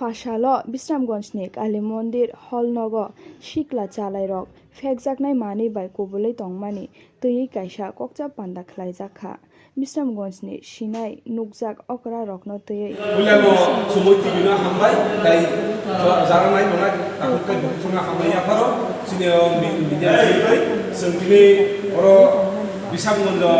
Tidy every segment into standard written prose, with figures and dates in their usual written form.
Fashalo Bisramganjni Kali Mondir Holnogo Shikla Chalairok Fekjaknai Mani by Kobulai Tongmani Tui Kaisa Kokcha Panda Khlaijaka Bisramganjni Shinai Nukjak Okra Rokno Tui Ulamo sumuti bina hambai dai jaranai dona takukai buksunga hambai aparo sini media tui sentini oro Bisramganjo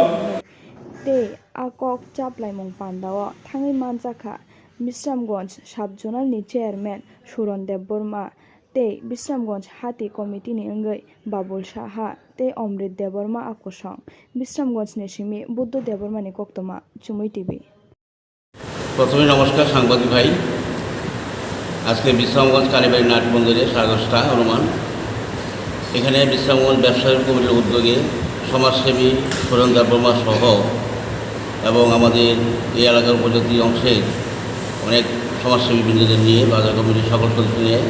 te akok chaplai mong pandawo thangi manjaka Bisramganj Sub-Zonal ni Chairman Suron Dev Burma te Bisramganj Hati Committee ni Ngai Babul Saha te Omrit Dev Burma akosong Bisramganj ni Simi Buddha Dev Burma ni Koktoma Chumui TV প্রথমে নমস্কার সাংবাদিক ভাই আজকে বিশ্রামগঞ্জ কালীবাড়ি nut মন্দিরে 10:30টা অনুমান এখানে বিশ্রামগঞ্জ ব্যবসায়ী কমিটির উদ্যোগে সমাজসেবী সুরেন দেব বর্মা সহ এবং আমাদের এই এলাকার উপজাতি অংশের অনেক সমাজসেবী বৃন্দদের নিয়ে বাজার কমিটির সকল সদস্য নিয়ে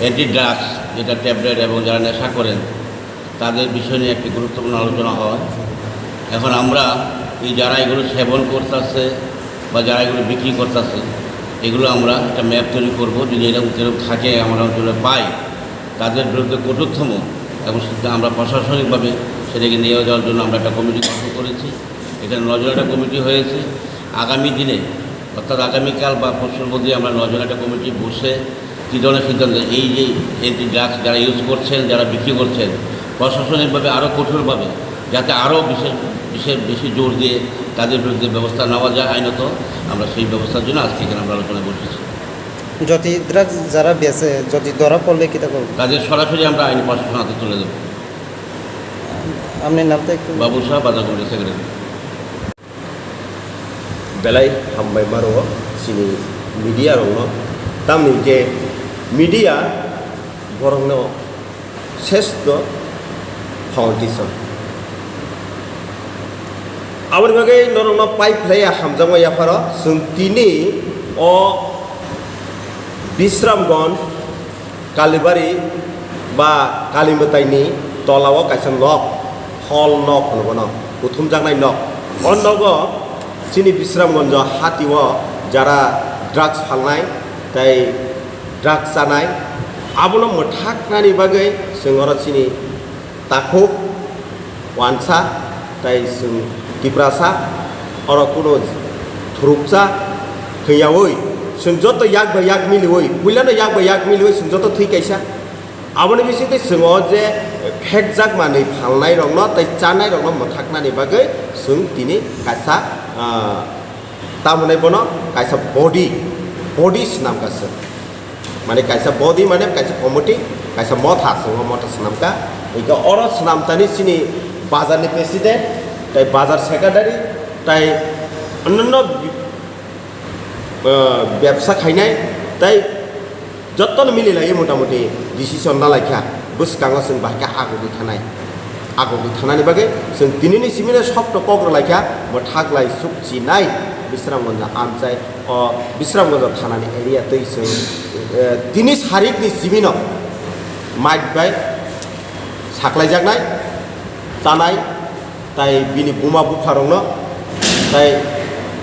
অ্যান্টি ড্রাগস যেটা ট্যাবলেট এবং যারা নেশা করেন তাদের বিষয় নিয়ে একটি গুরুত্বপূর্ণ আলোচনা হয় এখন আমরা এই যারা এগুলো সেবন করতেছে বা যারা এগুলো বিক্রি করতেছে এগুলো আমরা একটা ম্যাপ তৈরি করব যদি এরকম থাকে আমরা অঞ্চলে পাই তাদের বিরুদ্ধে কঠোরতম এবং সেটা আমরা প্রশাসনিকভাবে সেটাকে নিয়ে যাওয়ার জন্য আমরা একটা কমিটি গঠন করেছি এখানে 9 জনের একটা কমিটি হয়েছে আগামী দিনে অর্থাৎ আগামীকাল বা পরশুর মধ্যে আমরা 9 জনের একটা কমিটি বসে কী ধরনের সিদ্ধান্ত এই যে অ্যান্টি ড্রাগস যারা ইউজ করছেন যারা বিক্রি করছেন প্রশাসনিকভাবে আরও কঠোরভাবে যাতে আরও বেশি জোর দিয়ে তাদের বিরুদ্ধে ব্যবস্থা নেওয়া যায় আইনত আমরা সেই ব্যবস্থার জন্য আজকে এখানে আমরা আলোচনা বসেছি যদি ড্রাগস যারা বেচে যদি ধরা পড়লে কী করব তাদের সরাসরি আমরা আইনি প্রশাসন হাতে তুলে দেব আপনার নামটা একটু বাবুল শাহ বাজার committee secretary belai hambai maro sini media rongno tamni je media borongno seshto foundation aboni bagai norongno pipe playa hamjangwa yaparo sungtini o Bisramganj Kalibari ba Kalimataini tolawo kaisa nok hall nok hono prothom jangnai nok onnogo sini Bisramganj Hatiwo jara drugs phalnai tai drugs janai abono mothaknani bagai singora sini takuk wansa tai sing kiprasa oro kuno thruksa khyaoi sing joto yak ba yak milioi builano yak ba yak milioi sing joto thui kaisa aboni bisite singo je phekjak manui phalnai rongno tai chanai rongno mothaknani bagai sing tini kaisa tamunai bono kaisa body senam kasa mane kaisa body mane kaisa committee kaisa motha singo motha senam ka ika oro senam tani sini bazar ni president tai bazar secretary tai अन्य ব্যবসা খাইনাই তাই যতন মিলি লাগে মোটামুটি decision না লাইখা বুসকাঙো जों बाहाय आगोगै थानानै बागै जों दिनैनि सिमिनो सप्त कग्र लाइखा मोथागलाय सुखचिनाय Bisramganj आमचाय Bisramganj थानानै एरिया दै जों दिनै सारिखनि सिमिनो माइट बाय साख्लायजानाय जानाय ताय बिनि बुमा बुखारंनो ताय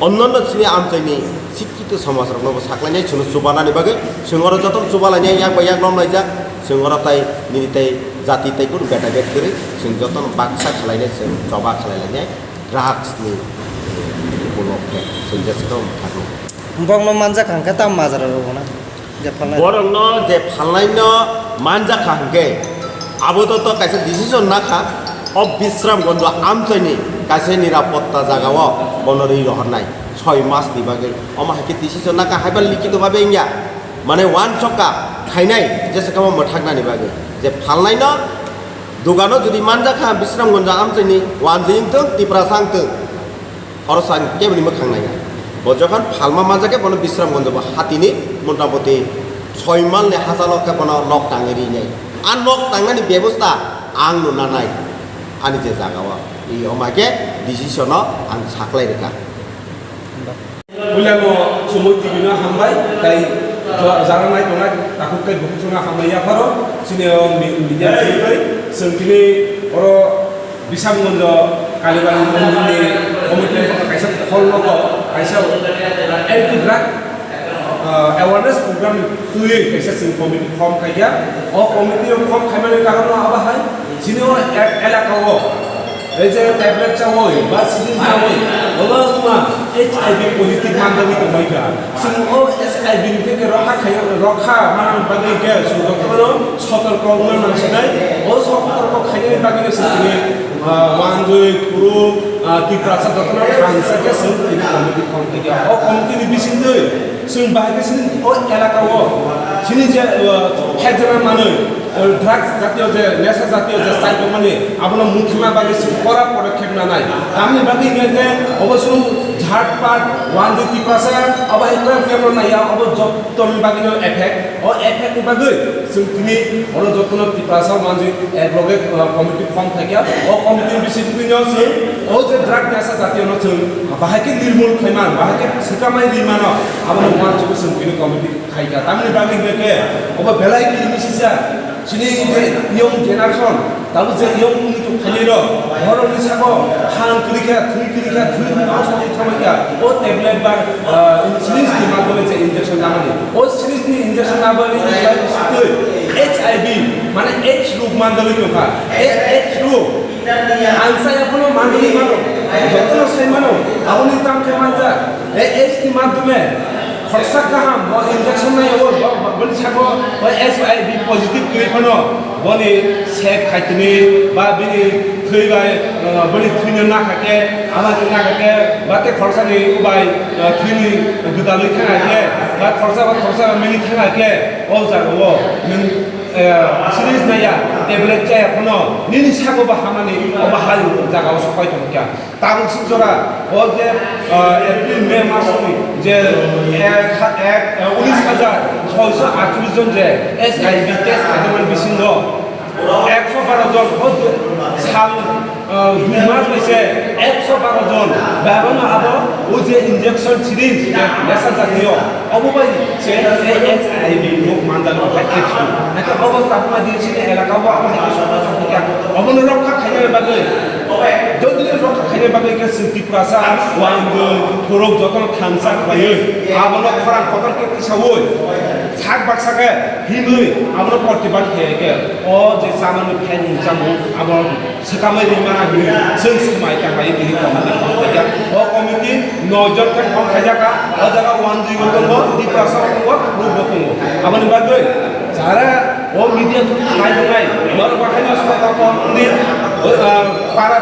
अन्नन्न सिनि आमचायनि शिक्षित समाज रंनो साख्लायनाय जों सुबानानै बागै जोंरो जतन सुबालायनाय याक बा याक नमलायजा जोंरो ताय निनि ताय जाति तायखौ बेटा बेट करि जों जतन बाक्सा खालायनाय जों जबा खालायनाय ड्राग्स नि बलके जों जेसेबां थागौ बंनो मानजा खांखा ताम माजार रबना जे फालनाय बरंनो जे फालनायनो मानजा खांखे आबोतो तो कायसे डिसिजन नाखा अब Bisramganj आमचायनि कायसे निरापत्ता जागाव बनरै रहनाय 6 मास नि बागै अमाहाके डिसिजन नाखा हायबा लिखित भाबे इंया माने वान चक्का खायनाय जेसेबां मोथागनानि बागै जे फालनायनो दुगानो जुदि मानजाखा Bisramganj आमचायनि वानजिंथों तिप्रासांथों अरसां केबनि मोखांनाया बजखान फालमा मानजाके बन Bisramganj हातिनि मोटामोटी 6 मालनि हाजालके बन नक टांगेरिनाय आ नक टांगानि व्यवस्था आं नुनानाय आनि जे जागावा इ अमाके डिसिजन आं साख्लायरेखा ulamo sumuti bina hambai dai jaranai dona takukai buksunga hambai aparo sini media tui sentini oro Bisramganj Kalibari Mondini committee kaisa hall noko kaisa anti drug awareness program tuye kaisa sing committee form kaya o committee form khaimani karono abahai sini o elaka o এই যে tablet চাওই বা series চাওই OLA তোমা HIV positive মানদাবি তো মাইকা সিং ও SIV থেকে রক্ষা মানান বাগে কে সুদক্তর সতর্ক উন্নয়ন সিনাই ও সতর্ক খাইনি বাগে সিনি ওয়ানজুই পুরো তিপ্রাসা দতন খানসাকে সিং কমিটি কমিটি ও কমিটি বিসিন্দে সিং বাগে সিনি ও এলাকা ও সিনি যে হেজনা মানে ড্রাগস জাতীয় যে নেশা জাতীয় যে সাইড মানে আপনার মুখিমা বাগে করা পদক্ষেপ না নাই আমি বাকি যে অবশ্য ঝাড়পাট ওয়ান দুই তিপ্রাসা আবার এটা কেমন নাই আবার যত্ন বাকি এফেক্ট ও এফেক্ট বাগে তুমি ওর যত্ন তিপ্রাসা ওয়ান দুই এক লগে কমিটি ফর্ম থাকিয়া ও কমিটির বিষয় আছে ও যে ড্রাগ নেশা জাতীয় নথ বাহাকে নির্মূল খাইমান বাহাকে সিকামাই নির্মাণ আবার ওয়ান চুকে সিনি কমিটি খাইকা তামনি বাকি কে ওবা বেলাই কি মিশিছা sini je young generation tahu je young itu khaliro orang ni sago khan kirika thui aus ni thamaya o tablet bar series ni madhome je injection namani o series ni injection namani HIV মানে H রোগ মানদলি কথা H রোগ আনসাই এখনো মানদলি মানো যতন সেই মানো আপনি তাম কে মানজা H কি মাধ্যমে খরচা কাহাম ও ইনজেকশন নাই ও বলি ছাগো ও HIV পজিটিভ কই ফনো বনি সেক খাইতনি বা বিনি থইবাই বলি থিনে না থাকে আমাকে না থাকে বাতে খরচা নেই উবাই থিনি গুদালি থাকাকে বা খরচা মিনি থাকাকে ও জাগো নং সিরিজ নাইয়া টেবলেট চাই এখনো নিনি ছাগো বা হামানি ও বাহাই জাগাও সকাই তমকা তার সুজরা ও যে এপ্রিল মে মাসে যে 19,638 জন যে HIV টেস্ট খাইতেমান বিশিন্দ 112 জন সাল 2 মাস হয়েছে 112 জন ব্যবহার আবো ও যে ইনজেকশন সিরিজ নেশা জাতীয় অববাই সে HIV রোগ মানদাল একশো নাকি অবস্থা আপনার দিয়েছিল এলাকা অবন রক্ষা খাইনের বাগে যদি রক্ষা খাইনের বাগে তিপ্রাসা ওয়াইঙ্গ থরক যতন খানসা খাইয়ে আবনো খরান কতন কে কিসাবই সাক বাক্সাকে হিমই আবনো প্রতিবাদ খেয়ে ও যে সামান্য ফ্যান জামু আবর সেকামাই রিমানা হি जों समाय थाखाय दिनै कमिटि खालामनाया ও কমিটি 9 জন কে ফর্ম খাইজাকা ও জায়গা 1 2 দङ তিপ্রাসা দङ রূপ দङ আবনি বাগৈ যারা ও মিডিয়া নাই নর বাখানি সরকার কমিটি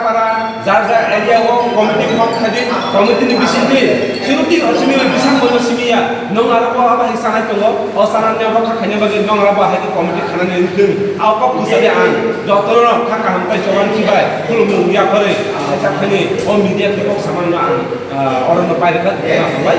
পারা যার এরিয়া ও কমিটি ফর্ম খাদি কমিটিনি বিসিন্তি সুরতি অসমি বিসাং বলো সিমিয়া নং আরো আবা হিসানাই দङ ও সানানে রক্ষা খাইনে বাগै নং আরো হাকি কমিটি খানানে নিন আও কক কুসাবি আন যতন খাকা হামপাই জবান কিবাই খুলুমু ইয়া করে খাইনি ও মিডিয়া কে কক সামান্য আন অরন্য পাইরেকা হামপাই